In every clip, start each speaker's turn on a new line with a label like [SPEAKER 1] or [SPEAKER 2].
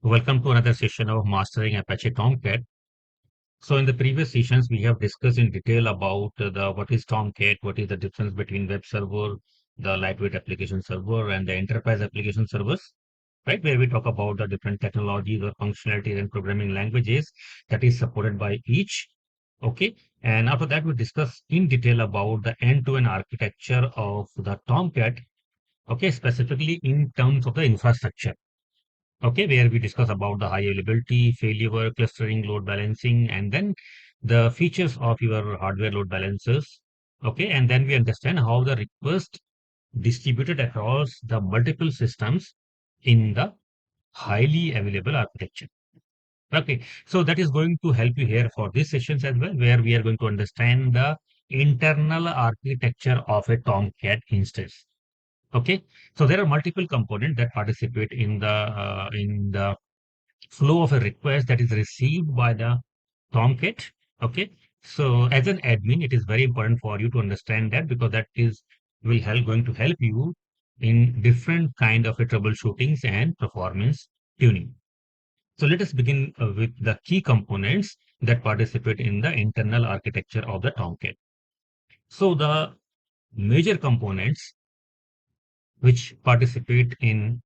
[SPEAKER 1] Welcome to another session of Mastering Apache Tomcat. So in the previous sessions, we have discussed in detail about the what is Tomcat, what is the difference between web server, the lightweight application server, and the enterprise application servers, right? Where we talk about the different technologies or functionalities and programming languages that is supported by each. Okay. And after that, we discuss in detail about the end-to-end architecture of the Tomcat. Okay, specifically in terms of the infrastructure. Okay, where we discuss about the high availability, failover, clustering, load balancing, and then the features of your hardware load balancers. Okay, and then we understand how the request distributed across the multiple systems in the highly available architecture. Okay, so that is going to help you here for these sessions as well, where we are going to understand the internal architecture of a Tomcat instance. Okay, so there are multiple components that participate in the flow of a request that is received by the Tomcat. Okay. So as an admin, it is very important for you to understand that because that is going to help you in different kind of a troubleshootings and performance tuning. So let us begin with the key components that participate in the internal architecture of the Tomcat. So the major components which participate in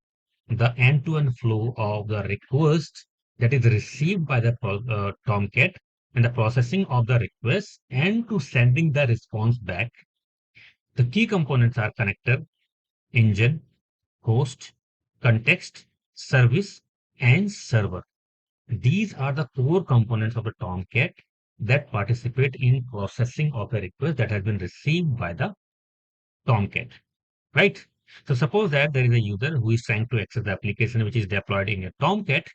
[SPEAKER 1] the end-to-end flow of the request that is received by the Tomcat and the processing of the request and to sending the response back. The key components are connector, engine, host, context, service, and server. These are the core components of the Tomcat that participate in processing of a request that has been received by the Tomcat, right? So suppose that there is a user who is trying to access the application which is deployed in a Tomcat.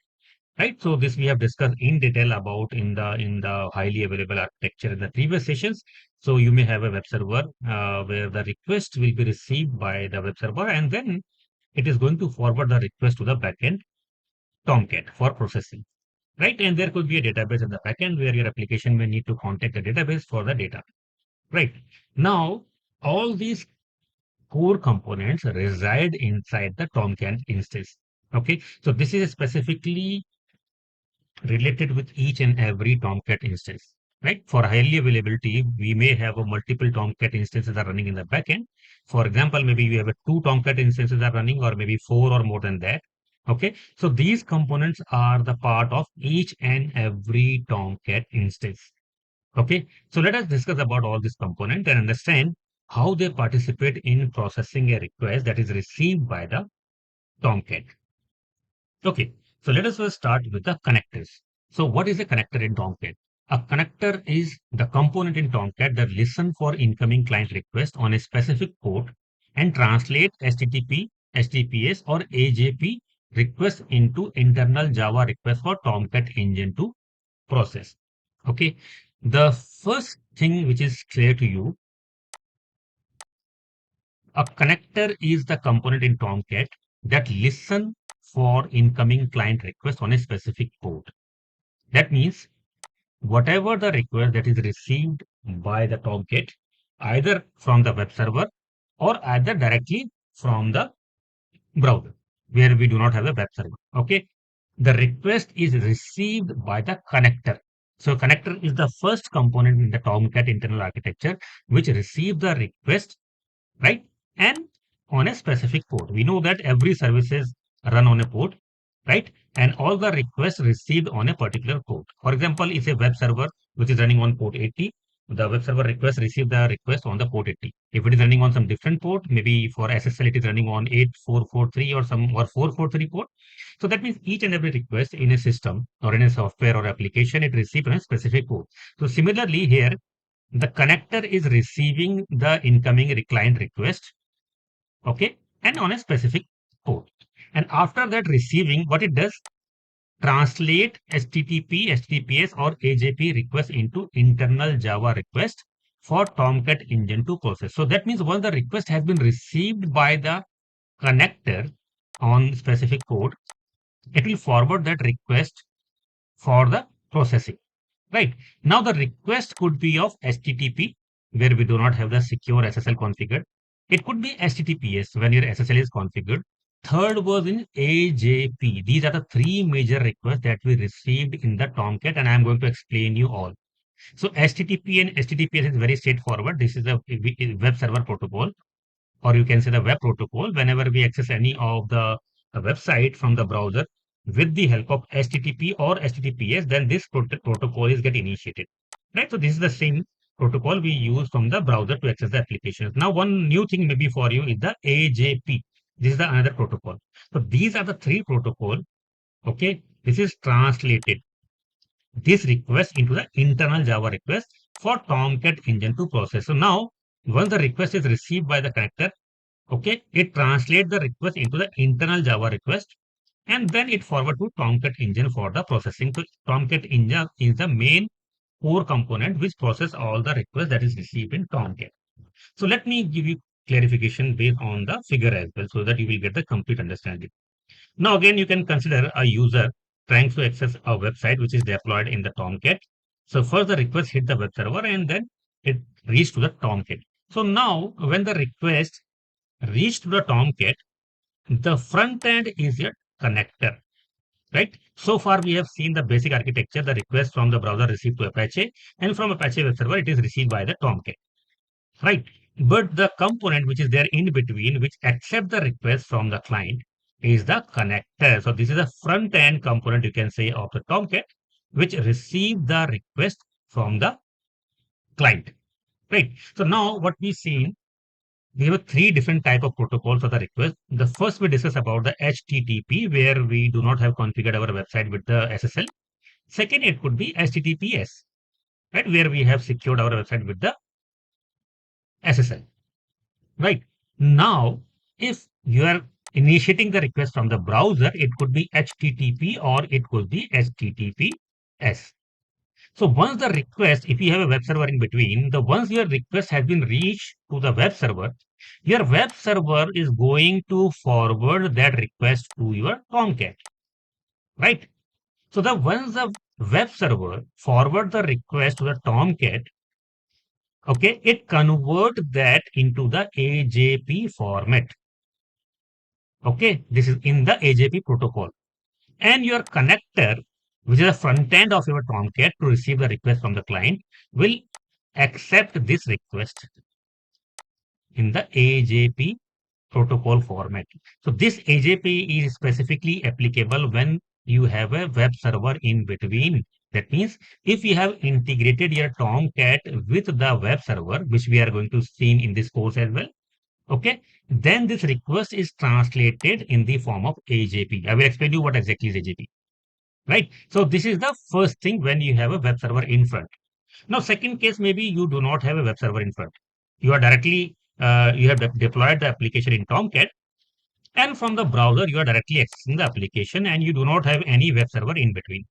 [SPEAKER 1] Right. So this we have discussed in detail about in the highly available architecture in the previous sessions. So you may have a web server where the request will be received by the web server, and then it is going to forward the request to the backend Tomcat for processing. Right. And there could be a database in the backend where your application may need to contact the database for the data. Right. Now, all these core components reside inside the Tomcat instance. Okay. So this is specifically related with each and every Tomcat instance, right? For highly availability, we may have a multiple Tomcat instances are running in the backend. For example, maybe we have a two Tomcat instances are running or maybe four or more than that. Okay, so these components are the part of each and every Tomcat instance. Okay, so let us discuss about all these components and understand how they participate in processing a request that is received by the Tomcat. Okay, so let us first start with the connectors. So what is a connector in Tomcat? A connector is the component in Tomcat that listen for incoming client request on a specific port and translate HTTP, HTTPS or AJP request into internal Java request for Tomcat engine to process. Okay, the first thing which is clear to you, a connector is the component in Tomcat that listen for incoming client request on a specific port. That means whatever the request that is received by the Tomcat, either from the web server or either directly from the browser, where we do not have a web server. Okay. The request is received by the connector. So connector is the first component in the Tomcat internal architecture, which receives the request, right? And on a specific port. We know that every services run on a port, right? And all the requests received on a particular port. For example, if a web server which is running on port 80, the web server request receive the request on the port 80. If it is running on some different port, maybe for SSL it is running on 8443 or some or 443 port. So that means each and every request in a system or in a software or application, it received on a specific port. So similarly here, the connector is receiving the incoming client request, okay, and on a specific port. And after that receiving, what it does, translate HTTP, HTTPS or AJP request into internal Java request for Tomcat engine to process. So that means once the request has been received by the connector on specific port, it will forward that request for the processing. Right. Now the request could be of HTTP, where we do not have the secure SSL configured. It could be HTTPS when your SSL is configured. third was in AJP. These are the three major requests that we received in the Tomcat, and I'm going to explain you all. So HTTP and HTTPS is very straightforward. This is a web server protocol, or you can say the web protocol. Whenever we access any of the website from the browser with the help of HTTP or HTTPS, then this protocol is get initiated, right? So this is the same protocol we use from the browser to access the applications. Now, one new thing maybe for you is the AJP. This is the another protocol. So these are the three protocol. Okay, this is translated this request into the internal Java request for Tomcat engine to process. So now, once the request is received by the connector, okay, it translates the request into the internal Java request, and then it forward to Tomcat engine for the processing. So Tomcat engine is the main core component which process all the requests that is received in Tomcat. So let me give you clarification based on the figure as well, so that you will get the complete understanding. Now again, you can consider a user trying to access a website which is deployed in the Tomcat. So first the request hit the web server and then it reached to the Tomcat. So now when the request reached to the Tomcat, the front end is a connector, right? So far we have seen the basic architecture, the request from the browser received to Apache, and from Apache web server it is received by the Tomcat, right? But the component which is there in between, which accept the request from the client, is the connector. So this is a front end component, you can say, of the Tomcat, which receive the request from the client, right? So now what we see, we have three different type of protocols for the request. The first we discuss about the HTTP, where we do not have configured our website with the SSL. Second, it could be HTTPS, right, where we have secured our website with the SSL. Right. Now, if you are initiating the request from the browser, it could be HTTP or it could be HTTPS. So once the request, if you have a web server in between, the once your request has been reached to the web server, your web server is going to forward that request to your Tomcat, right? So the once the web server forward the request to the Tomcat, okay, it convert that into the AJP format. Okay, this is in the AJP protocol. And your connector, which is the front end of your Tomcat to receive the request from the client, will accept this request in the AJP protocol format. So this AJP is specifically applicable when you have a web server in between. That means if you have integrated your Tomcat with the web server, which we are going to see in this course as well, okay, then this request is translated in the form of AJP. I will explain you what exactly is AJP, right? So this is the first thing when you have a web server in front. Now, second case, maybe you do not have a web server in front. You are directly, you have deployed the application in Tomcat, and from the browser, you are directly accessing the application and you do not have any web server in between.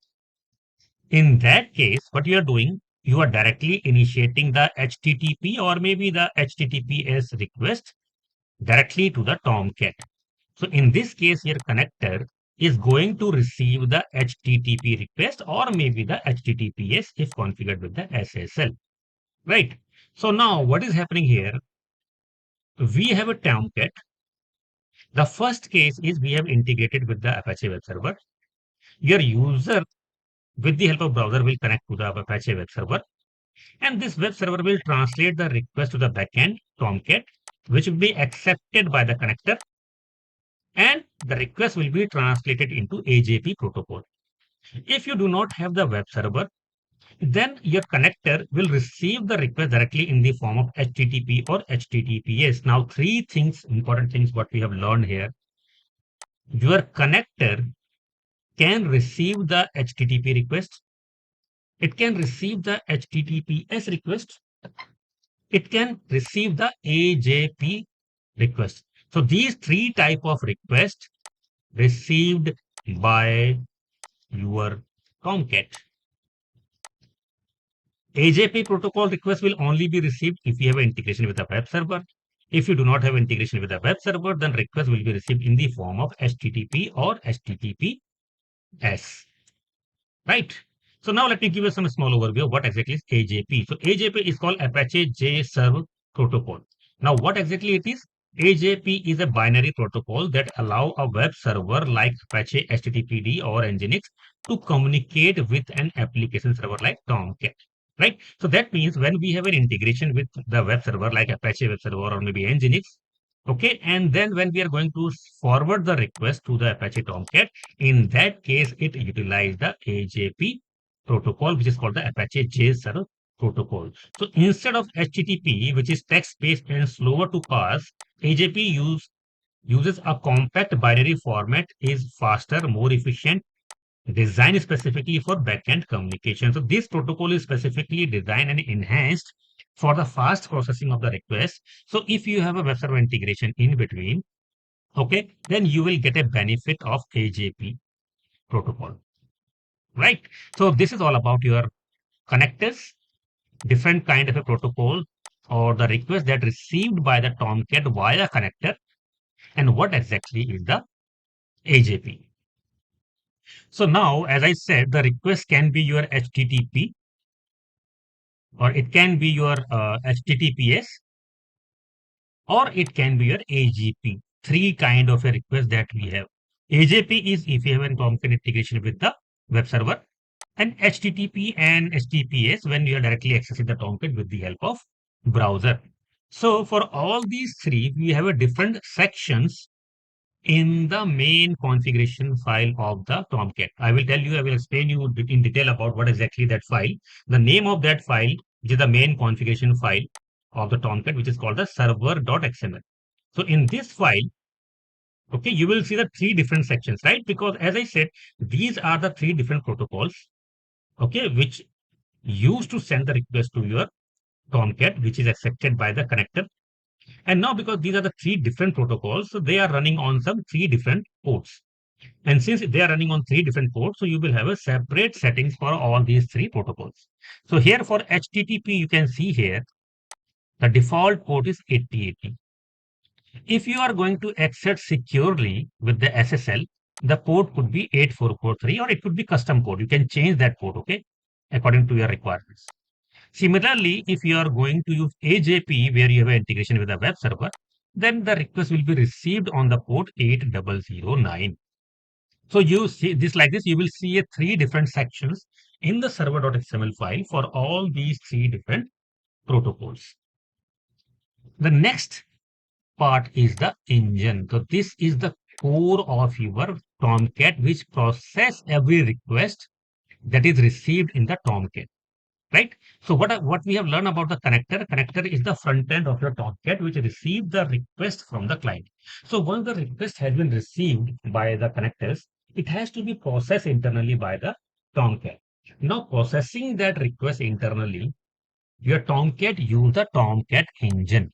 [SPEAKER 1] In that case, what you are doing, you are directly initiating the HTTP or maybe the HTTPS request directly to the Tomcat. So in this case, your connector is going to receive the HTTP request or maybe the HTTPS if configured with the SSL, right? So now what is happening here? We have a Tomcat. The first case is we have integrated with the Apache web server. Your user with the help of browser will connect to the Apache web server, and this web server will translate the request to the backend Tomcat, which will be accepted by the connector, and the request will be translated into AJP protocol. If you do not have the web server, then your connector will receive the request directly in the form of HTTP or HTTPS. Now, three things, important things, what we have learned here. Your connector can receive the HTTP request. It can receive the HTTPS request. It can receive the AJP request. So these three type of requests received by your Tomcat. AJP protocol request will only be received if you have an integration with a web server. If you do not have integration with a web server, then request will be received in the form of HTTP or HTTPS. Right? So now let me give you some small overview of what exactly is AJP. So AJP is called Apache JServe protocol. Now what exactly it is? AJP is a binary protocol that allow a web server like Apache HTTPD or Nginx to communicate with an application server like Tomcat. Right? So that means when we have an integration with the web server like Apache web server or maybe Nginx, okay, and then when we are going to forward the request to the Apache Tomcat, in that case, it utilizes the AJP protocol, which is called the Apache JServe protocol. So instead of HTTP, which is text-based and slower to parse, AJP uses a compact binary format, is faster, more efficient, designed specifically for backend communication. So this protocol is specifically designed and enhanced for the fast processing of the request. So if you have a web server integration in between, okay, then you will get a benefit of AJP protocol, right? So this is all about your connectors, different kind of a protocol or the request that received by the Tomcat via connector, and what exactly is the AJP. So now, as I said, the request can be your HTTP or it can be your HTTPS or it can be your AGP. Three kind of a request that we have. AJP is if you have a Tomcat integration with the web server, and HTTP and HTTPS when you are directly accessing the Tomcat with the help of browser. So for all these three, we have a different sections in the main configuration file of the Tomcat. I will tell you, I will explain you in detail about what exactly that file. The name of that file, which is the main configuration file of the Tomcat, which is called the server.xml. So in this file, okay, you will see the three different sections, right? Because as I said, these are the three different protocols, okay, which used to send the request to your Tomcat, which is accepted by the connector. And now because these are the three different protocols, so they are running on some three different ports. And since they are running on three different ports, so you will have a separate settings for all these three protocols. So here for HTTP, you can see here, the default port is 8080. If you are going to access securely with the SSL, the port could be 8443 or it could be custom port. You can change that port, okay, according to your requirements. Similarly, if you are going to use AJP where you have an integration with a web server, then the request will be received on the port 8009. So you see this like this, you will see a three different sections in the server.xml file for all these three different protocols. The next part is the engine. So this is the core of your Tomcat, which process every request that is received in the Tomcat. Right? So what we have learned about the connector, connector is the front end of your Tomcat which receives the request from the client. So once the request has been received by the connectors, it has to be processed internally by the Tomcat. Now processing that request internally, your Tomcat use the Tomcat engine.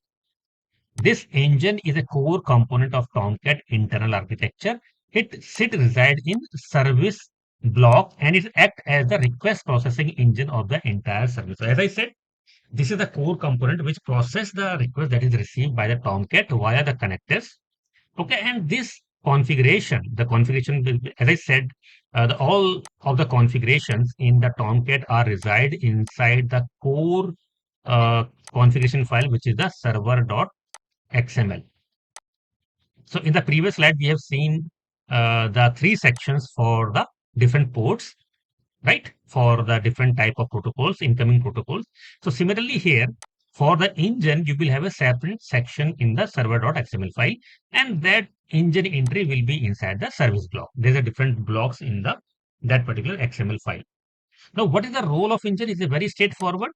[SPEAKER 1] This engine is a core component of Tomcat internal architecture. It resides in service block and it acts as the request processing engine of the entire service. So as I said, this is the core component which process the request that is received by the Tomcat via the connectors. Okay, and this configuration, the configuration, as I said, all of the configurations in the Tomcat are reside inside the core uh, configuration file, which is the server.xml. So in the previous slide, we have seen the three sections for the different ports, right? For the different type of protocols, incoming protocols. So similarly here, for the engine, you will have a separate section in the server.xml file, and that engine entry will be inside the service block. There's a different blocks in the that particular XML file. Now, what is the role of engine? Is a very straightforward.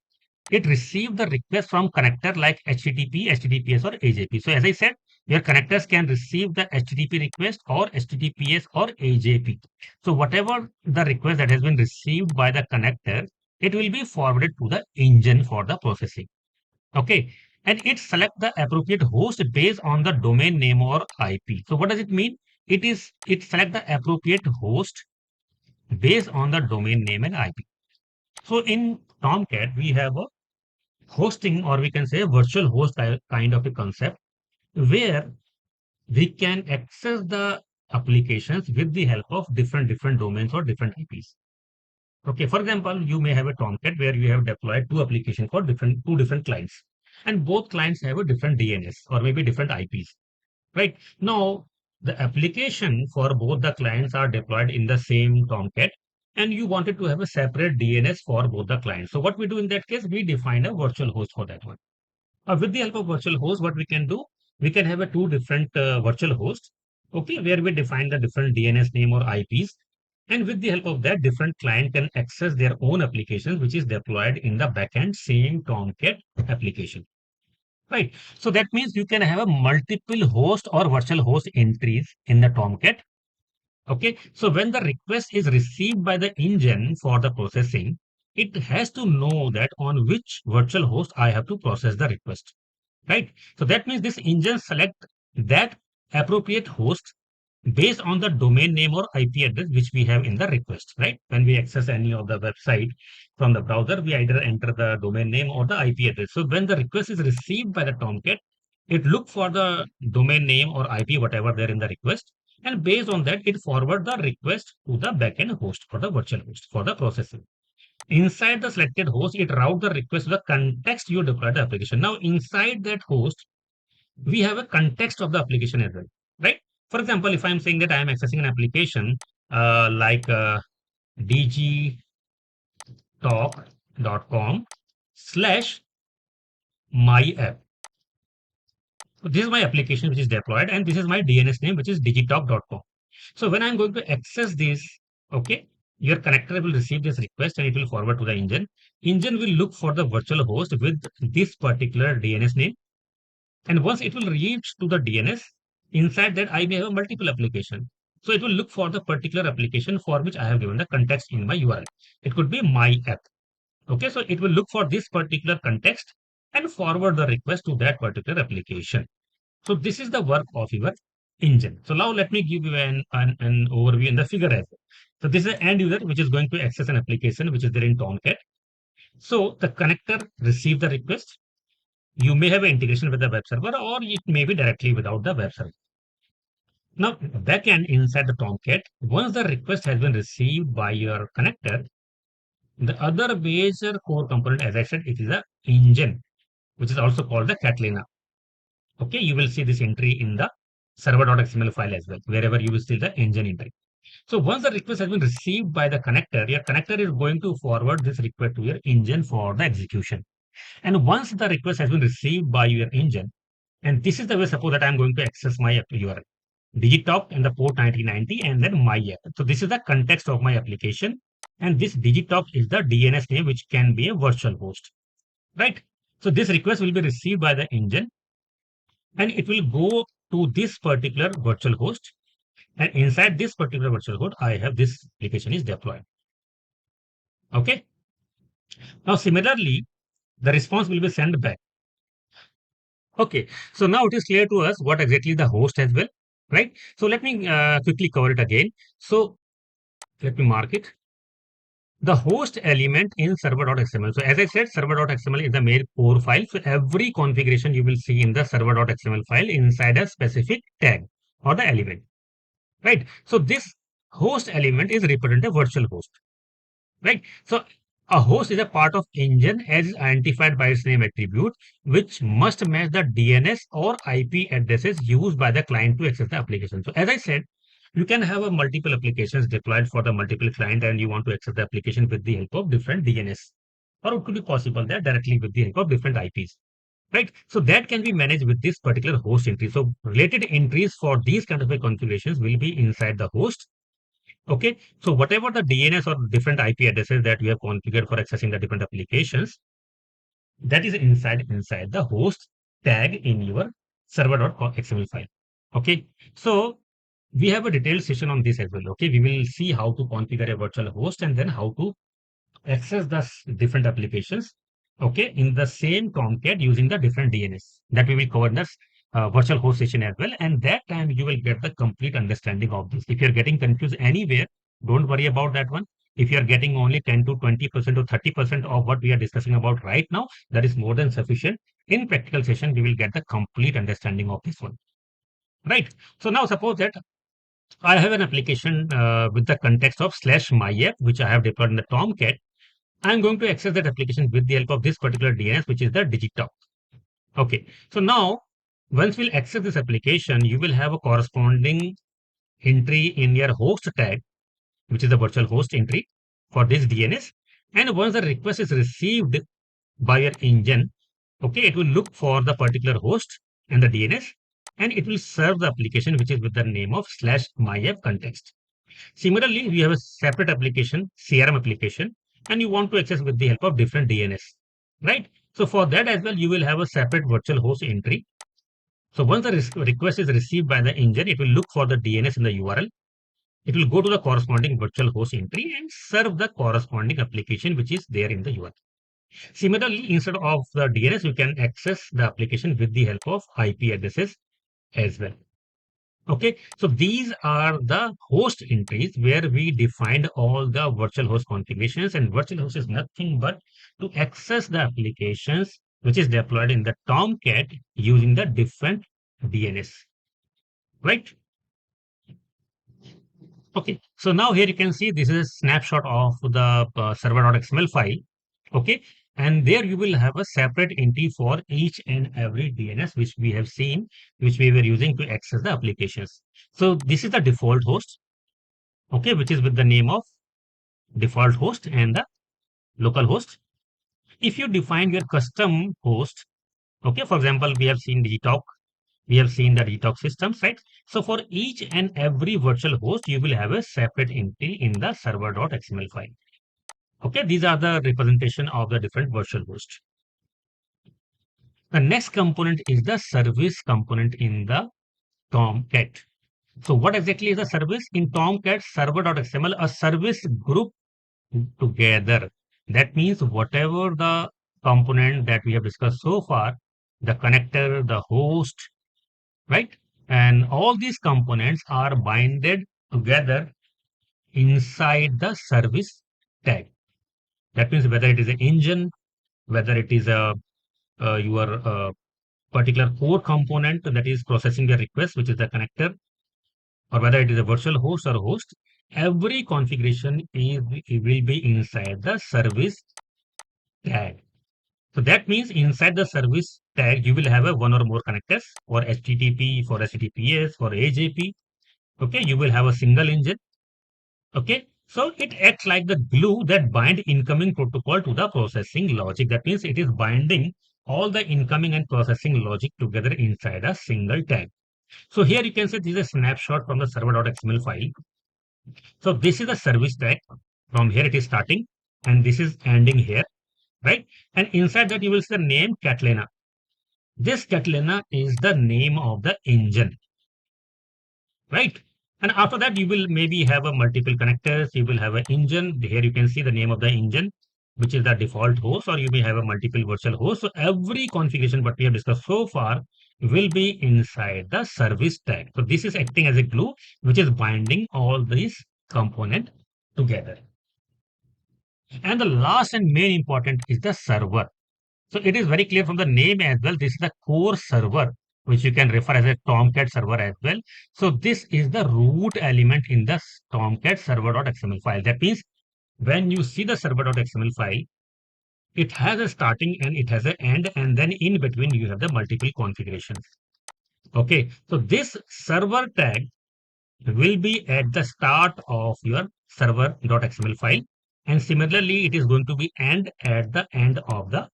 [SPEAKER 1] It receives the request from connector like HTTP, HTTPS, or AJP. So as I said, your connectors can receive the HTTP request or HTTPS or AJP. So whatever the request that has been received by the connector, it will be forwarded to the engine for the processing. Okay. And it select the appropriate host based on the domain name or IP. So what does it mean? It select the appropriate host based on the domain name and IP. So in Tomcat, we have a hosting, or we can say a virtual host kind of a concept where we can access the applications with the help of different domains or different IPs. Okay, for example, you may have a Tomcat where you have deployed two applications for two different clients. and both clients have a different DNS or maybe different IPs, right? Now, the application for both the clients are deployed in the same Tomcat, and you wanted to have a separate DNS for both the clients. So what we do in that case, we define a virtual host for that one. With the help of virtual host, what we can do, we can have a two different virtual hosts, okay, where we define the different DNS name or IPs. And with the help of that, different client can access their own applications, which is deployed in the backend same Tomcat application. Right. So that means you can have a multiple host or virtual host entries in the Tomcat. Okay. So when the request is received by the engine for the processing, it has to know that on which virtual host I have to process the request. Right. So that means this engine select that appropriate host based on the domain name or IP address which we have in the request, right? When we access any of the website from the browser, we either enter the domain name or the IP address. So when the request is received by the Tomcat, it look for the domain name or IP, whatever there in the request. And based on that, it forward the request to the backend host or the virtual host for the processing. Inside the selected host, it route the request to the context you deploy the application. Now, inside that host, we have a context of the application as well, right? For example, if I'm saying that I am accessing an application like digitalk.com/my app. So this is my application which is deployed, and this is my DNS name, which is digitalk.com. So when I'm going to access this, okay, your connector will receive this request and it will forward to the engine. Engine will look for the virtual host with this particular DNS name. And once it will reach to the DNS, inside that I may have a multiple application. So it will look for the particular application for which I have given the context in my URL. It could be my app. Okay, so it will look for this particular context and forward the request to that particular application. So this is the work of your engine. So now let me give you an overview in the figure as well. So this is an end user which is going to access an application which is there in Tomcat. So the connector receive the request. You may have an integration with the web server or it may be directly without the web server. Now, backend inside the Tomcat, once the request has been received by your connector, the other major core component, as I said, it is a engine, which is also called the Catalina. Okay, you will see this entry in the server.xml file as well, wherever you will see the engine entry. So once the request has been received by the connector, your connector is going to forward this request to your engine for the execution. And once the request has been received by your engine, and this is the way, suppose that I'm going to access my URL, Digitalk and the port 1990 and then my app. So this is the context of my application. And this Digitalk is the DNS name, which can be a virtual host, right? So this request will be received by the engine and it will go to this particular virtual host. And inside this particular virtual host, I have this application is deployed. Okay. Now, similarly, the response will be sent back. Okay, so now it is clear to us what exactly the host as well, right? So let me quickly cover it again. So let me mark it. The host element in server.xml. So as I said, server.xml is the main core file. So every configuration you will see in the server.xml file inside a specific tag or the element, right? So this host element is represented a virtual host, right? So a host is a part of engine as is identified by its name attribute, which must match the DNS or IP addresses used by the client to access the application. So as I said, you can have a multiple applications deployed for the multiple client and you want to access the application with the help of different DNS. Or it could be possible that directly with the help of different IPs. Right. So that can be managed with this particular host entry. So related entries for these kind of configurations will be inside the host. Okay, so whatever the DNS or different IP addresses that you have configured for accessing the different applications, that is inside the host tag in your server.xml file. Okay, so we have a detailed session on this as well. Okay, we will see how to configure a virtual host and then how to access the different applications, okay, in the same Tomcat using the different DNS that we will cover in this virtual host session as well. And that time you will get the complete understanding of this. If you're getting confused anywhere, don't worry about that one. If you're getting only 10 to 20% or 30% of what we are discussing about right now, that is more than sufficient. In practical session, we will get the complete understanding of this one. Right. So now suppose that I have an application with the context of /my app, which I have deployed in the Tomcat. I'm going to access that application with the help of this particular DNS, which is the Digitalk. Okay. So now, once we'll access this application, you will have a corresponding entry in your host tag, which is the virtual host entry for this DNS. And once the request is received by your engine, okay, it will look for the particular host and the DNS, and it will serve the application which is with the name of /myApp context. Similarly, we have a separate application, CRM application, and you want to access with the help of different DNS, right? So for that as well, you will have a separate virtual host entry. So once the request is received by the engine, it will look for the DNS in the URL. It will go to the corresponding virtual host entry and serve the corresponding application which is there in the URL. Similarly, instead of the DNS, you can access the application with the help of IP addresses as well. Okay, so these are the host entries where we defined all the virtual host configurations, and virtual host is nothing but to access the applications which is deployed in the Tomcat using the different DNS, right? Okay, so now here you can see this is a snapshot of the server.xml file. Okay, and there you will have a separate entry for each and every DNS which we have seen, which we were using to access the applications. So this is the default host, okay, which is with the name of default host and the local host. If you define your custom host, okay, for example, we have seen digitalk, we have seen the digitalk systems, right? So for each and every virtual host, you will have a separate entry in the server.xml file. Okay, these are the representation of the different virtual hosts. The next component is the service component in the Tomcat. So what exactly is a service? In Tomcat server.xml, a service group together. That means whatever the component that we have discussed so far, the connector, the host, right? And all these components are binded together inside the service tag. That means whether it is an engine, whether it is a your particular core component that is processing the request, which is the connector, or whether it is a virtual host or a host, every configuration will be inside the service tag. So that means inside the service tag, you will have a one or more connectors for HTTP, for HTTPS, for AJP. Okay, you will have a single engine. Okay, so it acts like the glue that bind incoming protocol to the processing logic. That means it is binding all the incoming and processing logic together inside a single tag. So here you can see this is a snapshot from the server.xml file. So this is the service tag. From here it is starting and this is ending here, right? And inside that you will see the name Catalina. This Catalina is the name of the engine, right? And after that, you will maybe have a multiple connectors. You will have an engine. Here you can see the name of the engine, which is the default host, or you may have a multiple virtual host. So every configuration what we have discussed so far will be inside the service tag. So this is acting as a glue, which is binding all these components together. And the last and main important is the server. So it is very clear from the name as well. This is the core server, which you can refer as a Tomcat server as well. So this is the root element in the Tomcat server.xml file. That means when you see the server.xml file, it has a starting and it has an end, and then in between you have the multiple configurations. Okay, so this server tag will be at the start of your server.xml file, and similarly it is going to be end at the end of the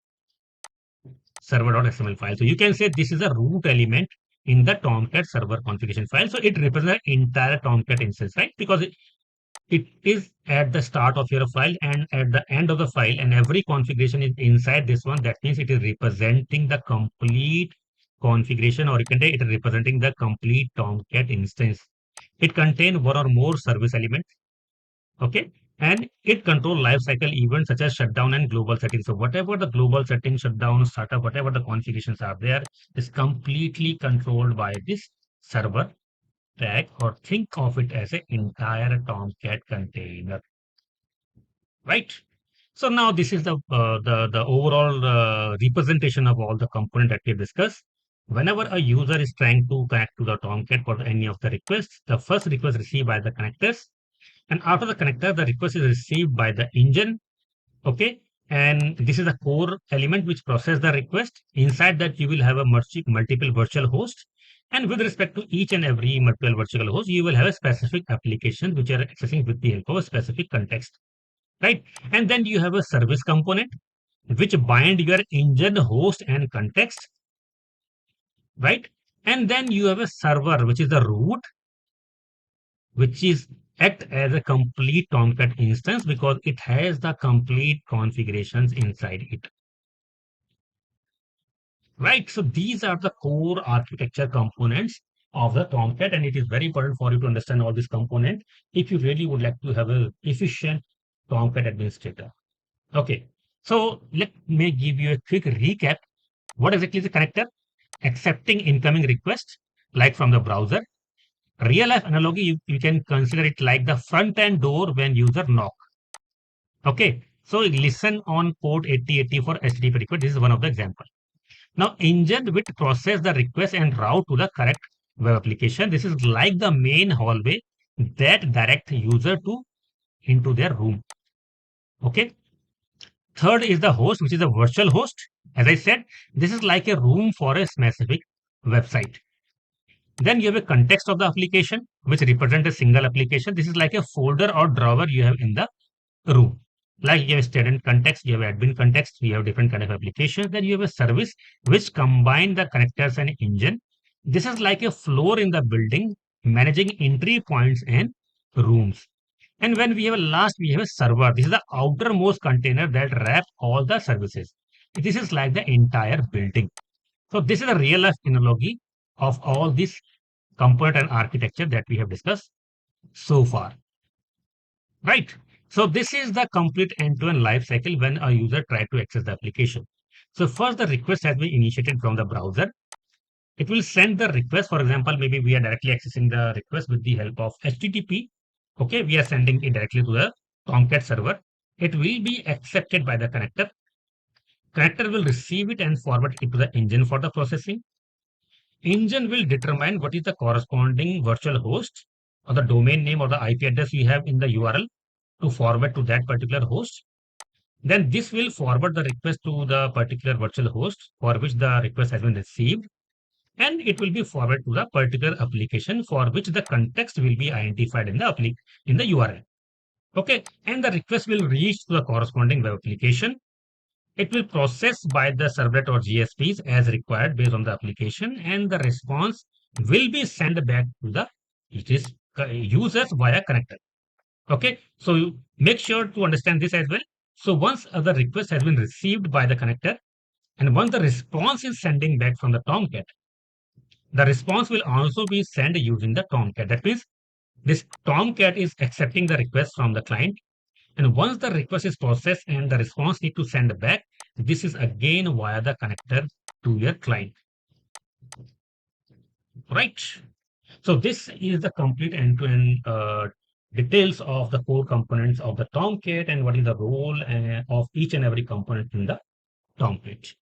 [SPEAKER 1] server.xml file. So you can say this is a root element in the Tomcat server configuration file. So it represents the entire Tomcat instance, right? Because it is at the start of your file and at the end of the file, and every configuration is inside this one. That means it is representing the complete configuration, or you can say it is representing the complete Tomcat instance. It contains one or more service elements. Okay, and it control lifecycle events such as shutdown and global settings. So whatever the global settings, shutdown, startup, whatever the configurations are there, is completely controlled by this server tag, or think of it as an entire Tomcat container, right? So now this is the overall representation of all the component that we discussed. Whenever a user is trying to connect to the Tomcat for any of the requests, the first request received by the connectors, and after the connector, the request is received by the engine. Okay. And this is the core element which process the request. Inside that, you will have a multiple virtual hosts. And with respect to each and every multiple virtual host, you will have a specific application which are accessing with the help of a specific context, right? And then you have a service component which bind your engine, host, and context, right? And then you have a server, which is the root, which is act as a complete Tomcat instance because it has the complete configurations inside it. Right. So these are the core architecture components of the Tomcat, and it is very important for you to understand all these components if you really would like to have a efficient Tomcat administrator. Okay. So let me give you a quick recap. What exactly is a connector? Accepting incoming requests, like from the browser. Real life analogy, you can consider it like the front end door when user knock. Okay. So listen on port 8080 for HTTP request. This is one of the example. Now, engine will process the request and route to the correct web application. This is like the main hallway that direct user to into their room. Okay. Third is the host, which is a virtual host. As I said, this is like a room for a specific website. Then you have a context of the application, which represent a single application. This is like a folder or drawer you have in the room. Like you have student context, you have admin context, you have different kind of applications. Then you have a service which combine the connectors and engine. This is like a floor in the building, managing entry points and rooms. And when we have a last, we have a server. This is the outermost container that wrap all the services. This is like the entire building. So this is a real life analogy of all this component and architecture that we have discussed so far. Right. So this is the complete end-to-end life cycle when a user tries to access the application. So first the request has been initiated from the browser. It will send the request. For example, maybe we are directly accessing the request with the help of HTTP. Okay, we are sending it directly to the Tomcat server. It will be accepted by the connector. Connector will receive it and forward it to the engine for the processing. Engine will determine what is the corresponding virtual host or the domain name or the IP address we have in the URL to forward to that particular host. Then this will forward the request to the particular virtual host for which the request has been received, and it will be forwarded to the particular application for which the context will be identified in the URL. Okay, and the request will reach to the corresponding web application. It will process by the servlet or GSPs as required based on the application, and the response will be sent back to the users via connector. Okay, so you make sure to understand this as well. So once the request has been received by the connector, and once the response is sending back from the Tomcat, the response will also be sent using the Tomcat. That means this Tomcat is accepting the request from the client. And once the request is processed and the response need to send back, this is again via the connector to your client. Right. So this is the complete end-to-end details of the core components of the Tomcat and what is the role of each and every component in the Tomcat.